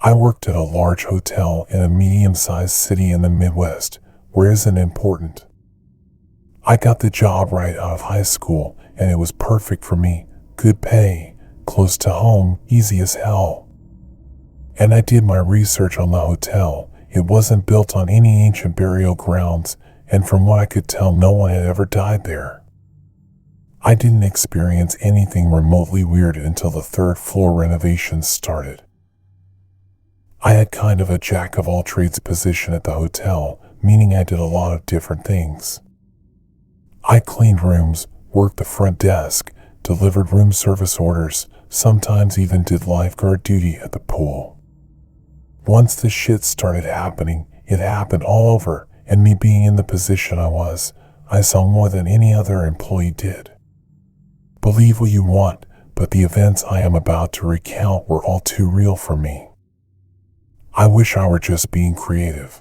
I worked at a large hotel in a medium-sized city in the Midwest, where isn't important. I got the job right out of high school, and it was perfect for me. Good pay, close to home, easy as hell. And I did my research on the hotel. It wasn't built on any ancient burial grounds, and from what I could tell, no one had ever died there. I didn't experience anything remotely weird until the third floor renovations started. I had kind of a jack-of-all-trades position at the hotel, meaning I did a lot of different things. I cleaned rooms, worked the front desk, delivered room service orders, sometimes even did lifeguard duty at the pool. Once the shit started happening, it happened all over, and me being in the position I was, I saw more than any other employee did. Believe what you want, but the events I am about to recount were all too real for me. I wish I were just being creative.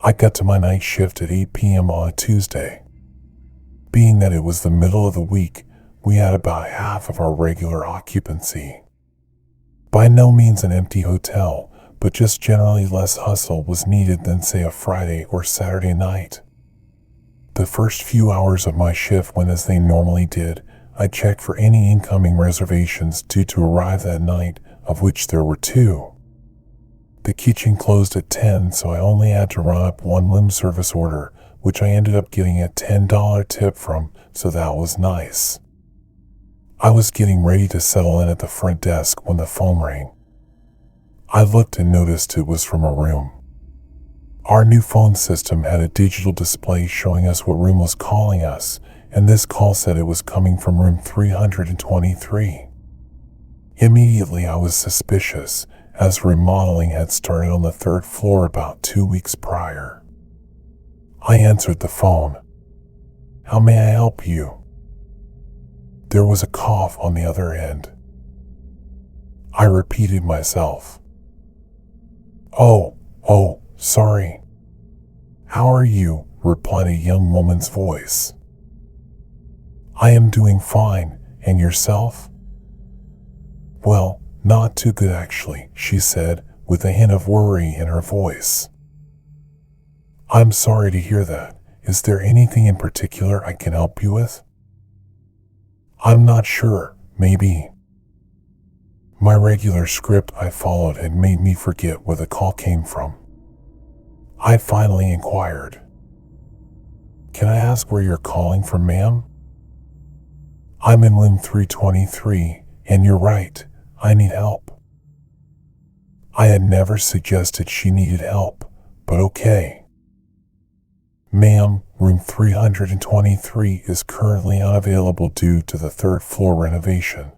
I got to my night shift at 8 p.m. on a Tuesday. Being that it was the middle of the week, we had about half of our regular occupancy. By no means an empty hotel, but just generally less hustle was needed than, say, a Friday or Saturday night. The first few hours of my shift went as they normally did. I checked for any incoming reservations due to arrive that night, of which there were 2. The kitchen closed at 10, so I only had to run up one room service order, which I ended up getting a $10 tip from, so that was nice. I was getting ready to settle in at the front desk when the phone rang. I looked and noticed it was from a room. Our new phone system had a digital display showing us what room was calling us, and this call said it was coming from room 323. Immediately I was suspicious, as remodeling had started on the 3rd floor about 2 weeks prior. I answered the phone. "How may I help you?" There was a cough on the other end. I repeated myself. Oh, sorry. "How are you?" replied a young woman's voice. "I am doing fine, and yourself?" "Well, not too good actually," she said, with a hint of worry in her voice. "I'm sorry to hear that. Is there anything in particular I can help you with?" "I'm not sure, maybe." My regular script I followed had made me forget where the call came from. I finally inquired. "Can I ask where you're calling from, ma'am?" "I'm in room 323, and you're right, I need help." I had never suggested she needed help, but okay. "Ma'am, room 323 is currently unavailable due to the 3rd floor renovation.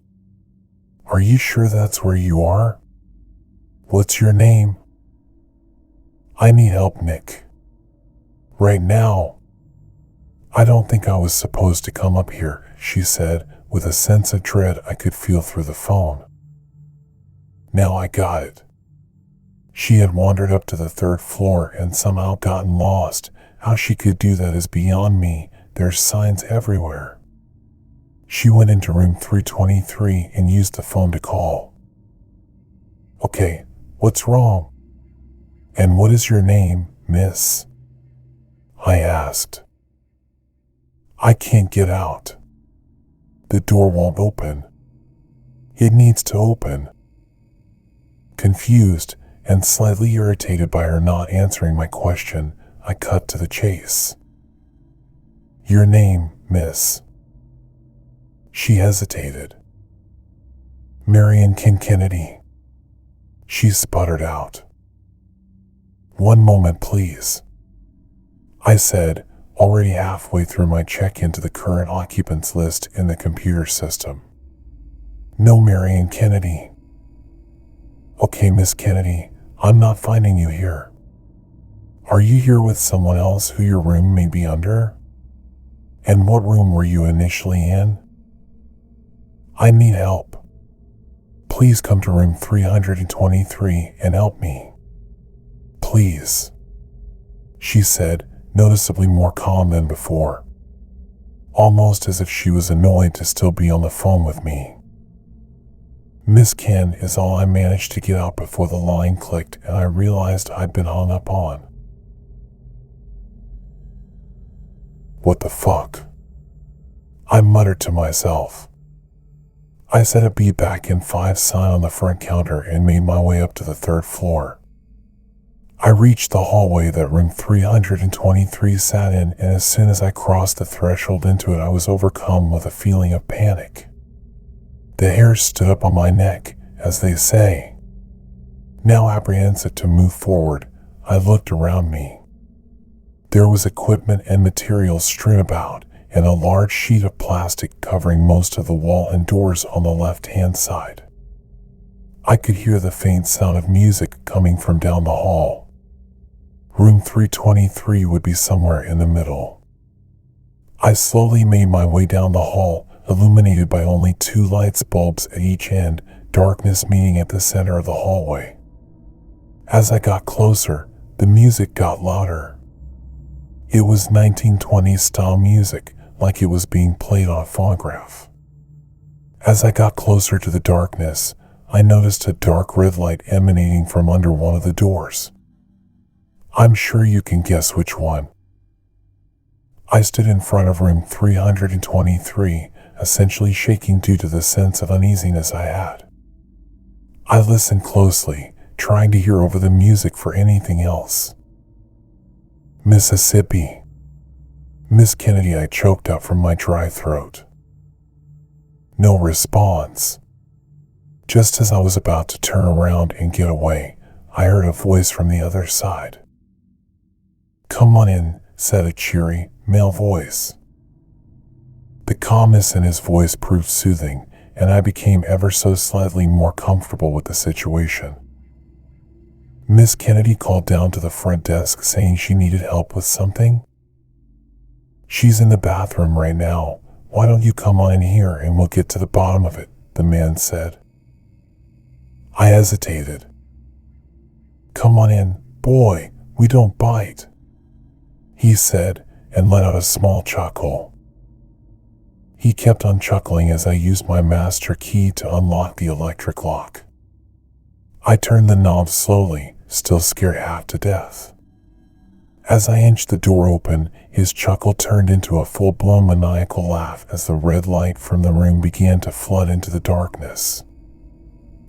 Are you sure that's where you are? What's your name?" "I need help, Nick. Right now." "I don't think I was supposed to come up here," she said, with a sense of dread I could feel through the phone. Now I got it. She had wandered up to the 3rd floor and somehow gotten lost. How she could do that is beyond me. There's signs everywhere. She went into room 323 and used the phone to call. "Okay, what's wrong? And what is your name, miss?" I asked. "I can't get out. The door won't open. It needs to open." Confused and slightly irritated by her not answering my question, I cut to the chase. "Your name, miss?" She hesitated. "Marion Kennedy," she sputtered out. "One moment, please," I said, already halfway through my check into the current occupants list in the computer system. "No Marion Kennedy." "Okay, Miss Kennedy, I'm not finding you here. Are you here with someone else who your room may be under? And what room were you initially in?" "I need help. Please come to room 323 and help me. Please," she said, noticeably more calm than before, almost as if she was annoyed to still be on the phone with me. Miss Ken is all I managed to get out before the line clicked and I realized I'd been hung up on. What the fuck? I muttered to myself. I set a "be back in 5" sign on the front counter and made my way up to the 3rd floor. I reached the hallway that room 323 sat in, and as soon as I crossed the threshold into it, I was overcome with a feeling of panic. The hairs stood up on my neck, as they say. Now apprehensive to move forward, I looked around me. There was equipment and materials strewn about, and a large sheet of plastic covering most of the wall and doors on the left-hand side. I could hear the faint sound of music coming from down the hall. Room 323 would be somewhere in the middle. I slowly made my way down the hall, illuminated by only 2 lights bulbs at each end, darkness meeting at the center of the hallway. As I got closer, the music got louder. It was 1920s style music, like it was being played on a phonograph. As I got closer to the darkness, I noticed a dark red light emanating from under one of the doors. I'm sure you can guess which one. I stood in front of room 323, essentially shaking due to the sense of uneasiness I had. I listened closely, trying to hear over the music for anything else. Mississippi. Miss Kennedy, I choked out from my dry throat. No response. Just as I was about to turn around and get away, I heard a voice from the other side. "Come on in," said a cheery, male voice. The calmness in his voice proved soothing, and I became ever so slightly more comfortable with the situation. Miss Kennedy called down to the front desk saying she needed help with something. "She's in the bathroom right now. Why don't you come on in here and we'll get to the bottom of it," the man said. I hesitated. "Come on in, boy, we don't bite," he said, and let out a small chuckle. He kept on chuckling as I used my master key to unlock the electric lock. I turned the knob slowly, still scared half to death. As I inched the door open, his chuckle turned into a full-blown maniacal laugh as the red light from the room began to flood into the darkness.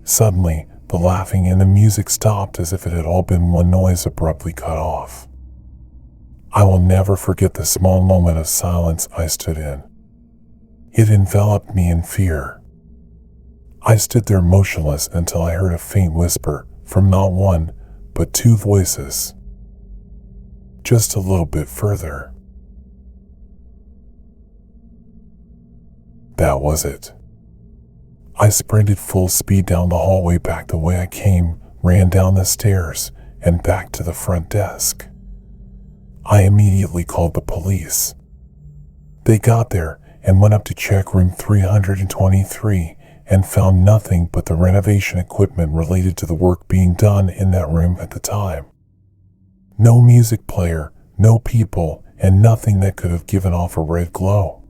Suddenly, the laughing and the music stopped as if it had all been one noise abruptly cut off. I will never forget the small moment of silence I stood in. It enveloped me in fear. I stood there motionless until I heard a faint whisper from not one, but 2 voices. Just a little bit further. That was it. I sprinted full speed down the hallway back the way I came, ran down the stairs, and back to the front desk. I immediately called the police. They got there and went up to check room 323 and found nothing but the renovation equipment related to the work being done in that room at the time. No music player, no people, and nothing that could have given off a red glow.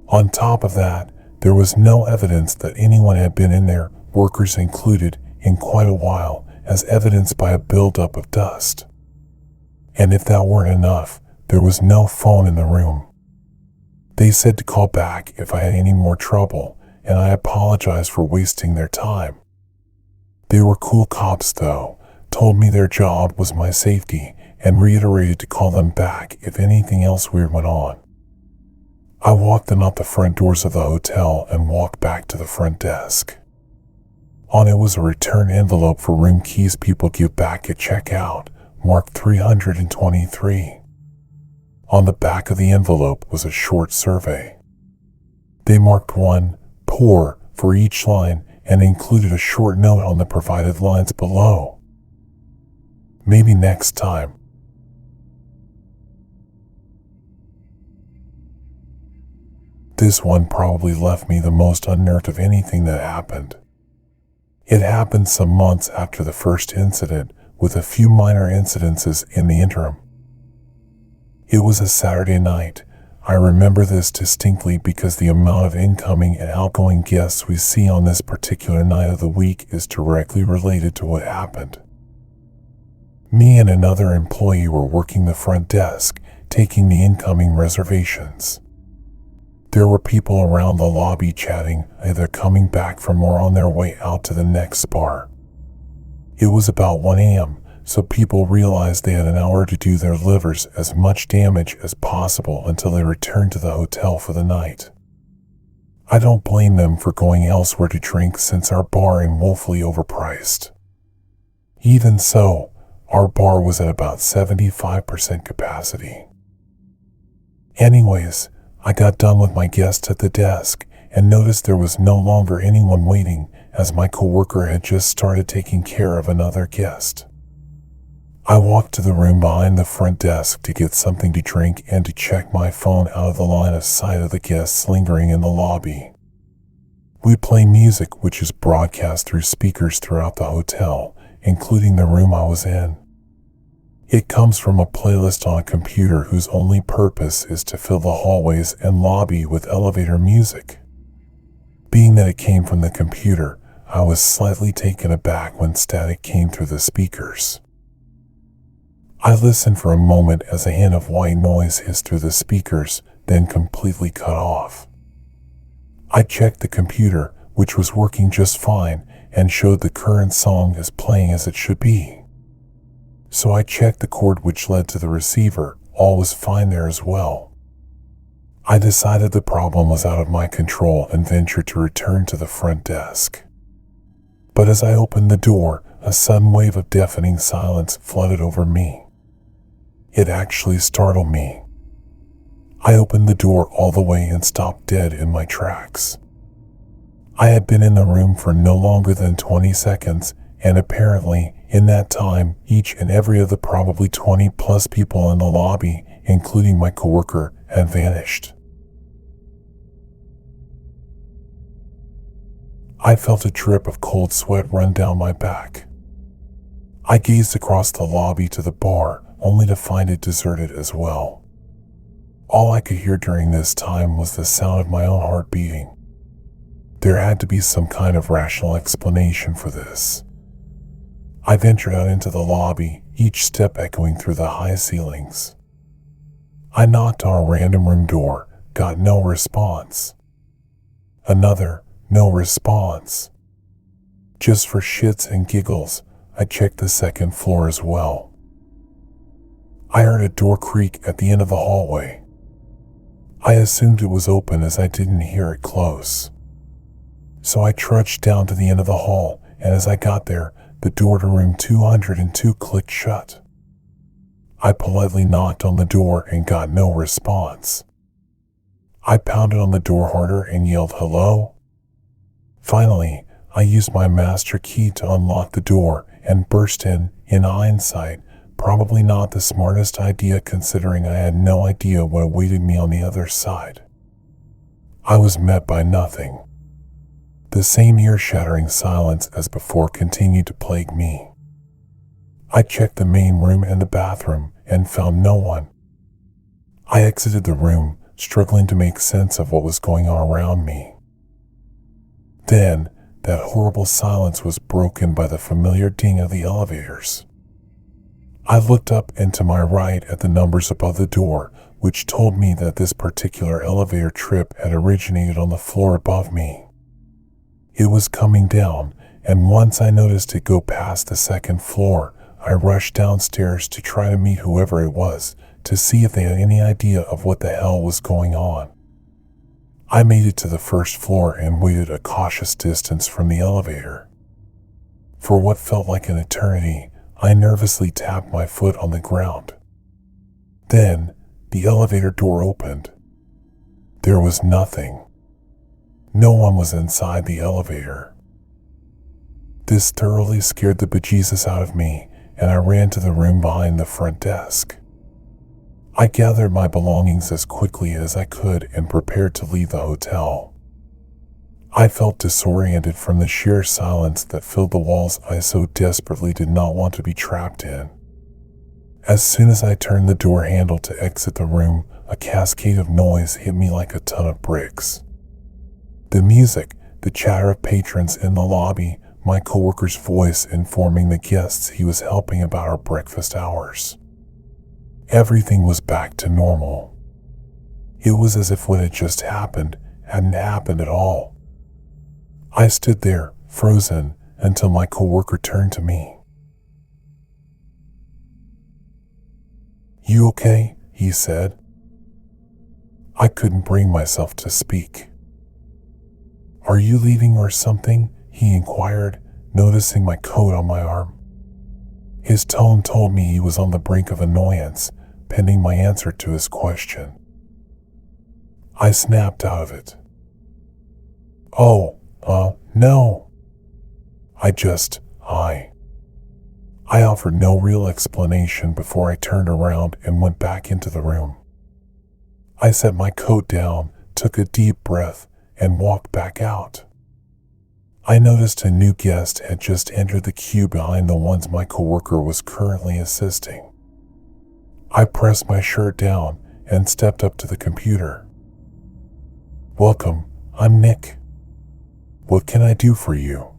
On top of that, there was no evidence that anyone had been in there, workers included, in quite a while, as evidenced by a buildup of dust. And if that weren't enough, there was no phone in the room. They said to call back if I had any more trouble, and I apologized for wasting their time. They were cool cops though, told me their job was my safety, and reiterated to call them back if anything else weird went on. I walked them out the front doors of the hotel and walked back to the front desk. On it was a return envelope for room keys people give back at checkout, marked 323. On the back of the envelope was a short survey. They marked 1, poor, for each line and included a short note on the provided lines below. Maybe next time. This one probably left me the most unnerved of anything that happened. It happened some months after the first incident, with a few minor incidences in the interim. It was a Saturday night. I remember this distinctly because the amount of incoming and outgoing guests we see on this particular night of the week is directly related to what happened. Me and another employee were working the front desk, taking the incoming reservations. There were people around the lobby chatting, either coming back from or on their way out to the next bar. It was about 1 a.m., so people realized they had an hour to do their livers as much damage as possible until they returned to the hotel for the night. I don't blame them for going elsewhere to drink since our bar is woefully overpriced. Even so, our bar was at about 75% capacity. Anyways, I got done with my guests at the desk and noticed there was no longer anyone waiting, as my coworker had just started taking care of another guest. I walked to the room behind the front desk to get something to drink and to check my phone out of the line of sight of the guests lingering in the lobby. We play music which is broadcast through speakers throughout the hotel, including the room I was in. It comes from a playlist on a computer whose only purpose is to fill the hallways and lobby with elevator music. Being that it came from the computer, I was slightly taken aback when static came through the speakers. I listened for a moment as a hint of white noise hissed through the speakers, then completely cut off. I checked the computer, which was working just fine, and showed the current song is playing as it should be. So I checked the cord which led to the receiver. All was fine there as well. I decided the problem was out of my control and ventured to return to the front desk. But as I opened the door, a sudden wave of deafening silence flooded over me. It actually startled me. I opened the door all the way and stopped dead in my tracks. I had been in the room for no longer than 20 seconds, and apparently, in that time, each and every of the probably 20 plus people in the lobby, including my coworker, had vanished. I felt a drip of cold sweat run down my back. I gazed across the lobby to the bar, only to find it deserted as well. All I could hear during this time was the sound of my own heart beating. There had to be some kind of rational explanation for this. I ventured out into the lobby, each step echoing through the high ceilings. I knocked on a random room door, got no response. Another, no response. Just for shits and giggles, I checked the second floor as well. I heard a door creak at the end of the hallway. I assumed it was open as I didn't hear it close. So I trudged down to the end of the hall, and as I got there, the door to room 202 clicked shut. I politely knocked on the door and got no response. I pounded on the door harder and yelled hello. Finally, I used my master key to unlock the door and burst in hindsight, probably not the smartest idea considering I had no idea what awaited me on the other side. I was met by nothing. The same ear-shattering silence as before continued to plague me. I checked the main room and the bathroom and found no one. I exited the room, struggling to make sense of what was going on around me. Then, that horrible silence was broken by the familiar ding of the elevators. I looked up and to my right at the numbers above the door, which told me that this particular elevator trip had originated on the floor above me. It was coming down, and once I noticed it go past the second floor, I rushed downstairs to try to meet whoever it was, to see if they had any idea of what the hell was going on. I made it to the first floor and waited a cautious distance from the elevator. For what felt like an eternity, I nervously tapped my foot on the ground. Then, the elevator door opened. There was nothing. No one was inside the elevator. This thoroughly scared the bejesus out of me, and I ran to the room behind the front desk. I gathered my belongings as quickly as I could and prepared to leave the hotel. I felt disoriented from the sheer silence that filled the walls I so desperately did not want to be trapped in. As soon as I turned the door handle to exit the room, a cascade of noise hit me like a ton of bricks. The music, the chatter of patrons in the lobby, my coworker's voice informing the guests he was helping about our breakfast hours. Everything was back to normal. It was as if what had just happened hadn't happened at all. I stood there, frozen, until my coworker turned to me. "You okay?" he said. I couldn't bring myself to speak. "Are you leaving or something?" he inquired, noticing my coat on my arm. His tone told me he was on the brink of annoyance, pending my answer to his question. I snapped out of it. No. I offered no real explanation before I turned around and went back into the room. I set my coat down, took a deep breath, and walked back out. I noticed a new guest had just entered the queue behind the ones my coworker was currently assisting. I pressed my shirt down and stepped up to the computer. "Welcome, I'm Nick. What can I do for you?"